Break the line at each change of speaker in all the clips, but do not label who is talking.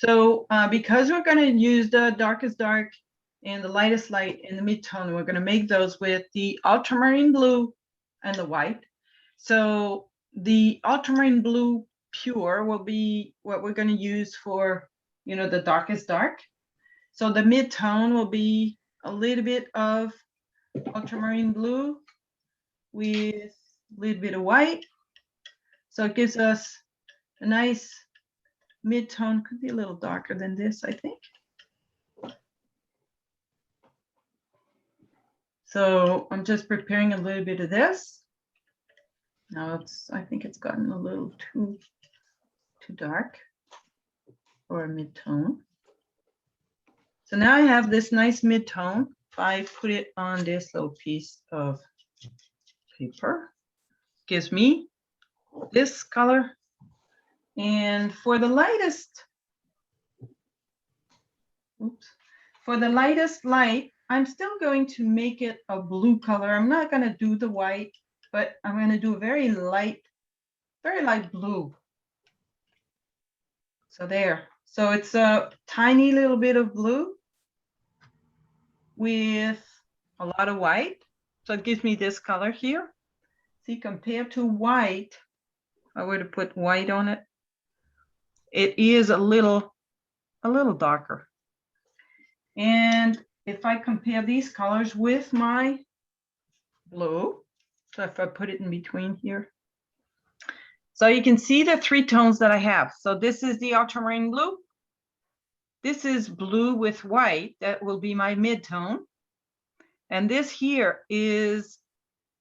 So because we're going to use the darkest dark and the lightest light in the mid-tone, we're going to make those with the ultramarine blue and the white. So the ultramarine blue pure will be what we're going to use for, you know, the darkest dark. So the mid-tone will be a little bit of ultramarine blue with a little bit of white. So it gives us a nice mid-tone. Could be a little darker than this, I think. So I'm just preparing a little bit of this. Now I think it's gotten a little too dark for a mid-tone. So now I have this nice mid-tone. If I put it on this little piece of paper, gives me this color. And for the lightest, for the lightest light, I'm still going to make it a blue color. I'm not going to do the white, but I'm going to do a very light blue. So there. So it's a tiny little bit of blue with a lot of white. So it gives me this color here. See, compared to white, if I were to put white on it, it is a little darker. And if I compare these colors with my blue, so if I put it in between here, so you can see the three tones that I have. So this is the ultramarine blue. This is blue with white. That will be my mid-tone. And this here is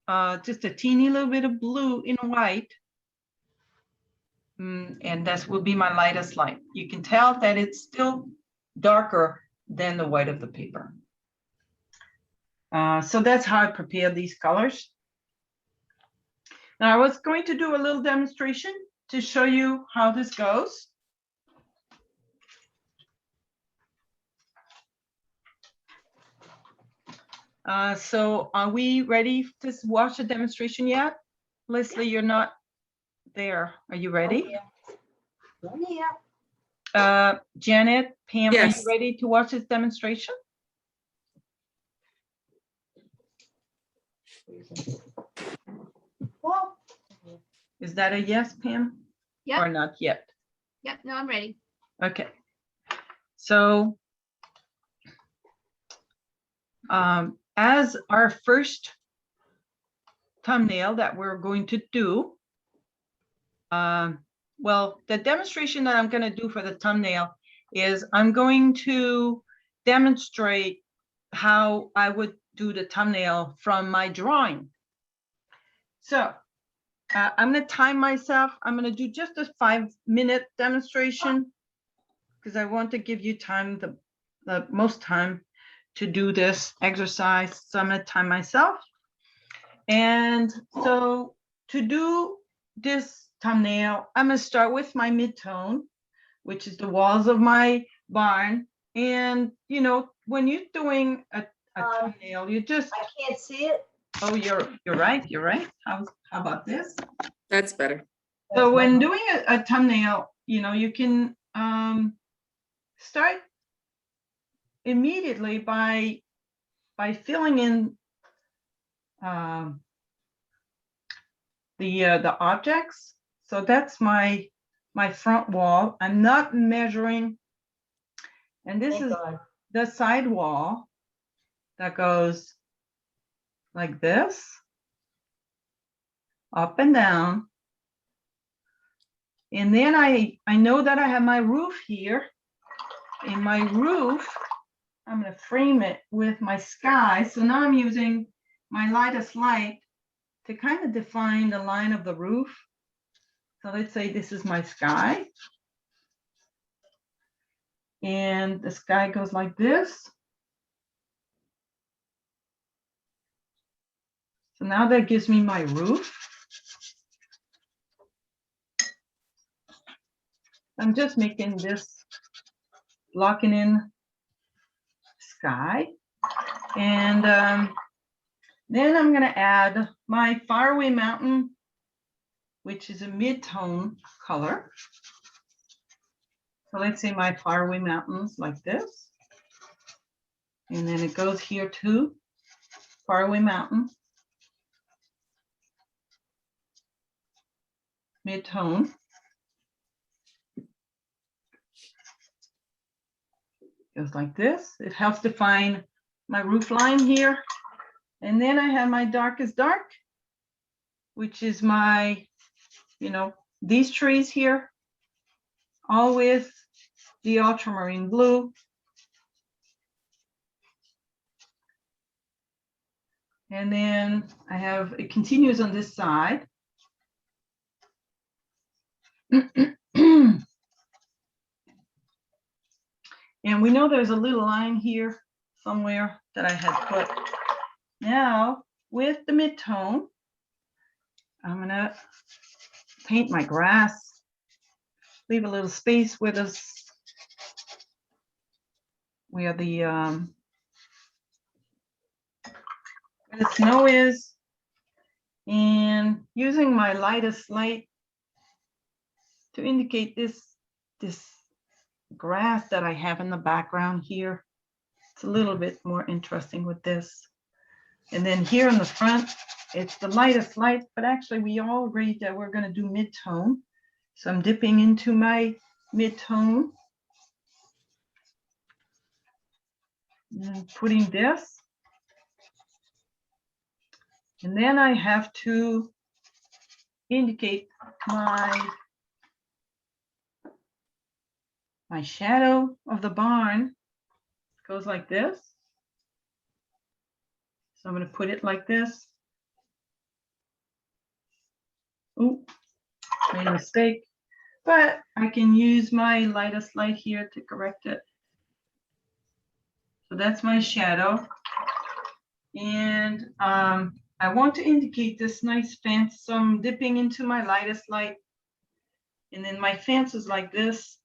just a teeny little bit of blue in white. And that will be my lightest light. You can tell that it's still darker than the white of the paper. So that's how I prepare these colors. Now I was going to do a little demonstration to show you how this goes. So are we ready to watch the demonstration yet? Leslie, you're not there. Are you ready?
Oh, yeah.
Janet, Pam,
Yes.
Are you ready to watch this demonstration?
Well,
Is that a yes, Pam?
Yep.
Or not yet?
yep, no, I'm ready.
Okay. So as our first thumbnail that we're going to do, well, the demonstration that I'm going to do for the thumbnail is I'm going to demonstrate how I would do the thumbnail from my drawing. So I'm going to time myself. I'm going to do just a 5-minute demonstration because I want to give you time, the most time to do this exercise. So I'm going to time myself. And so to do this thumbnail, I'm going to start with my mid-tone, which is the walls of my barn. And, you know, when you're doing a thumbnail, you just...
I can't see it.
Oh, you're right. You're right. How about this?
That's better.
So when doing a thumbnail, you know, you can start immediately by filling in the objects. So that's my front wall. I'm not measuring, and this
Thank
is
God.
the side wall that goes like this, up and down. And then I know that I have my roof here. In my roof, I'm going to frame it with my sky. So now I'm using my lightest light to kind of define the line of the roof. So let's say this is my sky. And the sky goes like this. So now that gives me my roof. I'm just making this, locking in sky. And then I'm going to add my faraway mountain, which is a mid-tone color. So let's say my faraway mountains like this. And then it goes here too, faraway mountain. Mid-tone. Goes like this. It helps define my roof line here. And then I have my darkest dark, which is my, these trees here, all with the ultramarine blue. And then I have, it continues on this side. And we know there's a little line here somewhere that I had put. Now, with the mid-tone, I'm gonna paint my grass, leave a little space where the snow is, and using my lightest light to indicate this grass that I have in the background here. It's a little bit more interesting with this. And then here in the front, it's the lightest light, but actually we all agreed that we're going to do mid-tone. So I'm dipping into my mid-tone and putting this. And then I have to indicate my shadow of the barn. It goes like this. So I'm going to put it like this. Ooh, made a mistake. But I can use my lightest light here to correct it. So that's my shadow. And I want to indicate this nice fence. So I'm dipping into my lightest light. And then my fence is like this.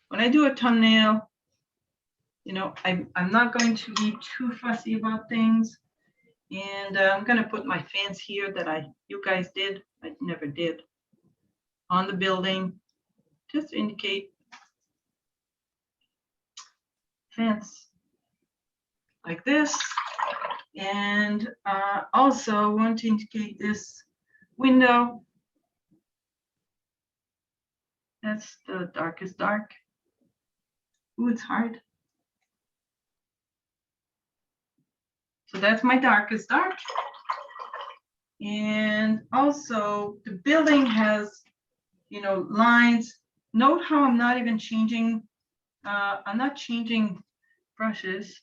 When I do a thumbnail, I'm not going to be too fussy about things. And I'm going to put my fence here that you guys did, I never did, on the building, just to indicate fence like this. And also want to indicate this window. That's the darkest dark. Ooh, it's hard. So that's my darkest dark. And also the building has, lines. Note how I'm not even changing, I'm not changing brushes.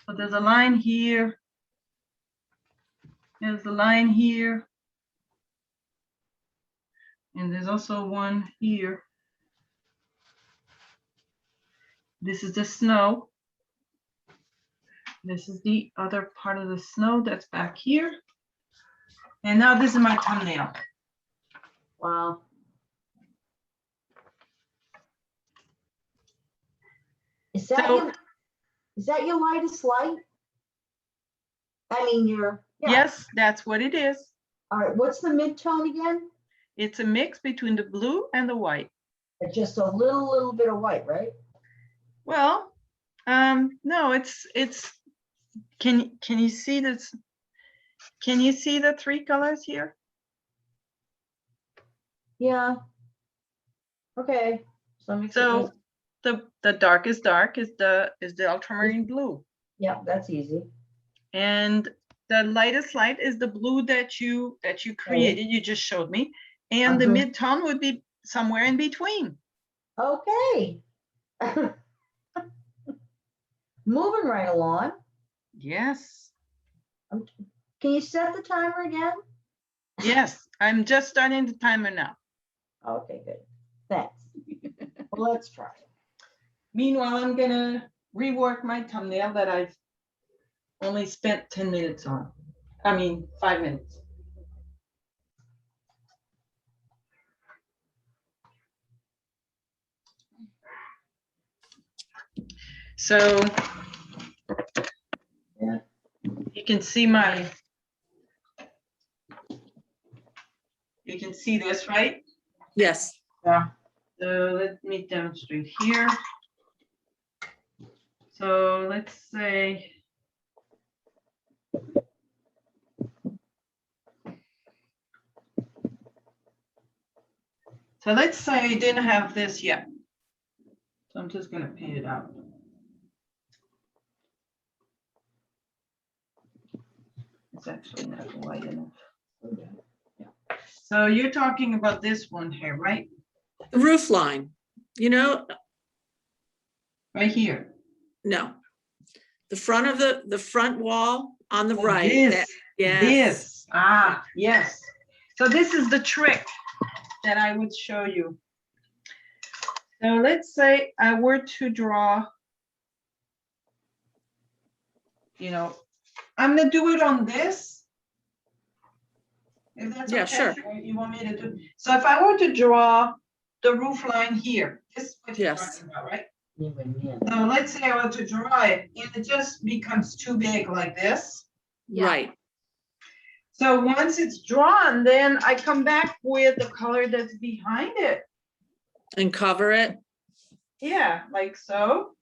But there's a line here. There's a line here. And there's also one here. This is the snow. This is the other part of the snow that's back here. And now this is my thumbnail.
Wow. Is that your lightest light? I mean, yeah.
Yes, that's what it is.
All right, what's the mid-tone again?
It's a mix between the blue and the white.
Just a little bit of white, right?
Well, no, it's can you see this? Can you see the three colors here?
Yeah. Okay.
So the darkest dark is the ultramarine blue.
Yeah, that's easy.
And the lightest light is the blue that you created. You just showed me. And the mid-tone would be somewhere in between.
Okay. Moving right along.
Yes.
Can you set the timer again?
Yes, I'm just starting the timer now.
Okay, good. Thanks. Well, let's try.
Meanwhile, I'm gonna rework my thumbnail that I've only spent 10 minutes on. I mean, 5 minutes. So yeah, you can see see this, right?
Yes.
Yeah.
So let me demonstrate here. So let's say. So let's say I didn't have this yet. So I'm just gonna paint it out. It's actually not white enough. So you're talking about this one here, right?
The roof line, you know,
Right here.
no. The front of the front wall on the
Oh,
right.
This,
Yes.
this, yes. So this is the trick that I would show you. So let's say I were to draw, I'm gonna do it on this. If that's
Yeah,
okay,
sure.
or you want me to do, so if I were to draw the roof line here, this is what you're
Yes.
talking about, right?
Yeah.
So let's say I were to draw it, and it just becomes too big like this.
Yeah.
Right.
So once it's drawn, then I come back with the color that's behind it.
And cover it.
Yeah, like so.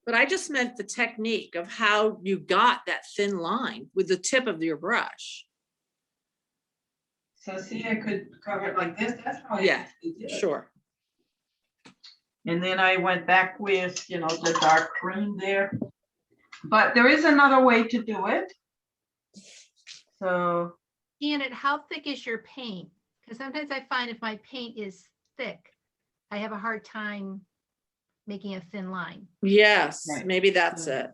But I just meant the technique of how you got that thin line with the tip of your brush.
So see, I could cover it like this. That's how I
Yeah,
usually did it.
Sure.
And then I went back with, the dark cream there. But there is another way to do it. So,
Janet, how thick is your paint? Because sometimes I find if my paint is thick, I have a hard time making a thin line.
Yes,
Right.
maybe that's
Yeah.
it.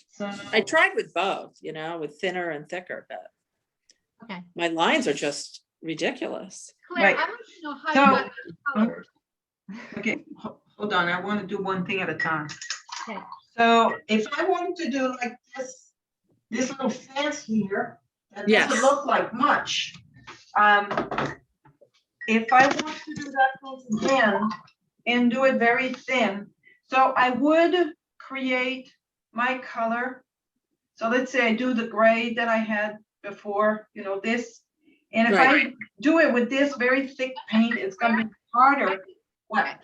so
I tried with both, with thinner and thicker, but
Okay.
my lines are just ridiculous.
Claire,
Right.
I want to know how
So-
you got the colors.
okay, hold on. I want to do one thing at a time.
Okay.
So if I wanted to do like this little fence here, that
Yes.
doesn't look like much. If I want to do that fence again and do it very thin, so I would create my color. So let's say I do the gray that I had before, this. And if I do it with this very thick paint, it's gonna be harder. What?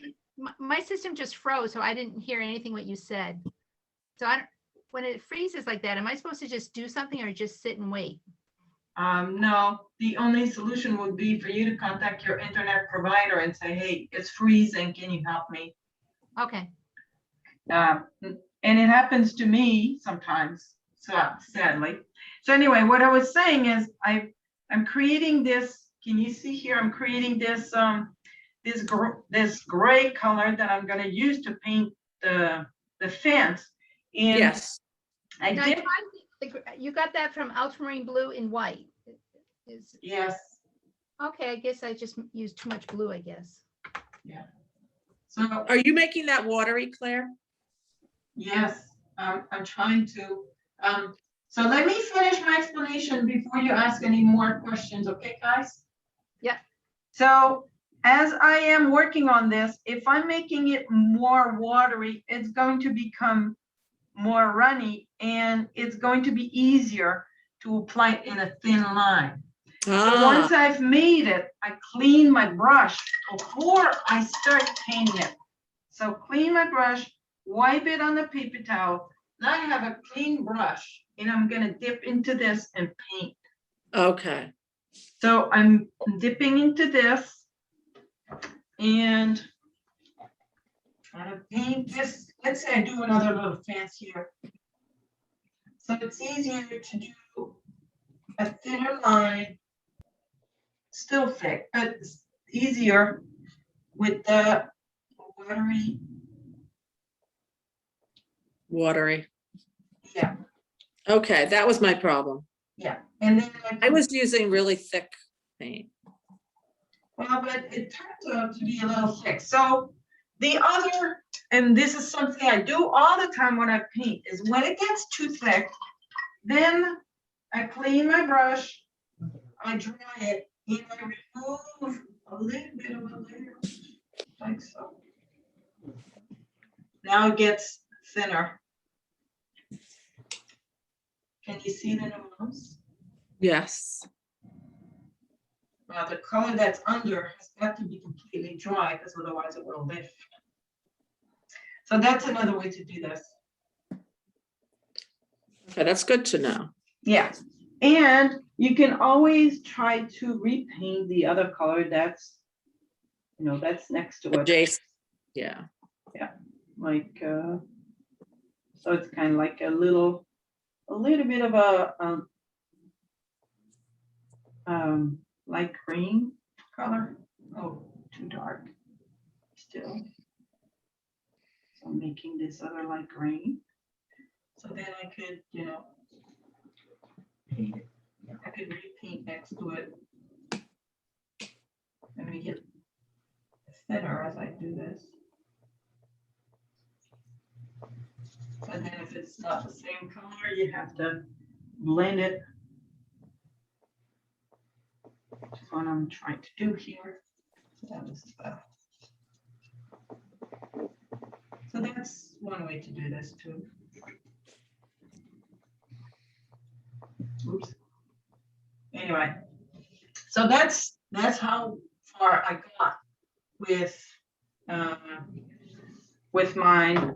My system just froze, so I didn't hear anything what you said. So when it freezes like that, am I supposed to just do something or just sit and wait?
No, the only solution would be for you to contact your internet provider and say, hey, it's freezing, can you help me?
Okay.
And it happens to me sometimes, so sadly. So anyway, what I was saying is I'm creating this, can you see here? I'm creating this this gray color that I'm gonna use to paint the fence. And
Yes.
I
Now,
did,
you got that from ultramarine blue and white.
yes.
Okay, I guess I just used too much blue, I guess.
So
Are you making that watery, Claire?
yes, I'm trying to. So let me finish my explanation before you ask any more questions, okay, guys?
Yep.
So as I am working on this, if I'm making it more watery, it's going to become more runny and it's going to be easier to apply it in a thin line. So once I've made it, I clean my brush before I start painting it. So clean my brush, wipe it on the paper towel. Now I have a clean brush and I'm gonna dip into this and paint.
Okay.
So I'm dipping into this and I'm gonna paint this. Let's say I do another little fence here. So it's easier to do a thinner line, still thick, but it's easier with the watery.
Watery.
Yeah,
Okay, that was my problem.
yeah. And then
I was using really thick paint.
well, but it turns out to be a little thick. So the other, and this is something I do all the time when I paint, is when it gets too thick, then I clean my brush, I dry it, and I remove a little bit of a layer, like so. Now it gets thinner. Can you see the nuance?
Yes.
the color that's under has got to be completely dry, because otherwise it will lift. So that's another way to do this.
Okay, that's good to know.
Yeah, and you can always try to repaint the other color that's, you know, that's next to it.
Jason, yeah.
Like, so it's kind of like a little bit of a light green color. Oh, too dark still. So I'm making this other light green. So then I could, you know, paint it. I could repaint next to it. Let me get thinner as I do this. And then if it's not the same color, you have to blend it. Which is what I'm trying to do here. So that's one way to do this too. Oops. Anyway, so that's how far I got with mine.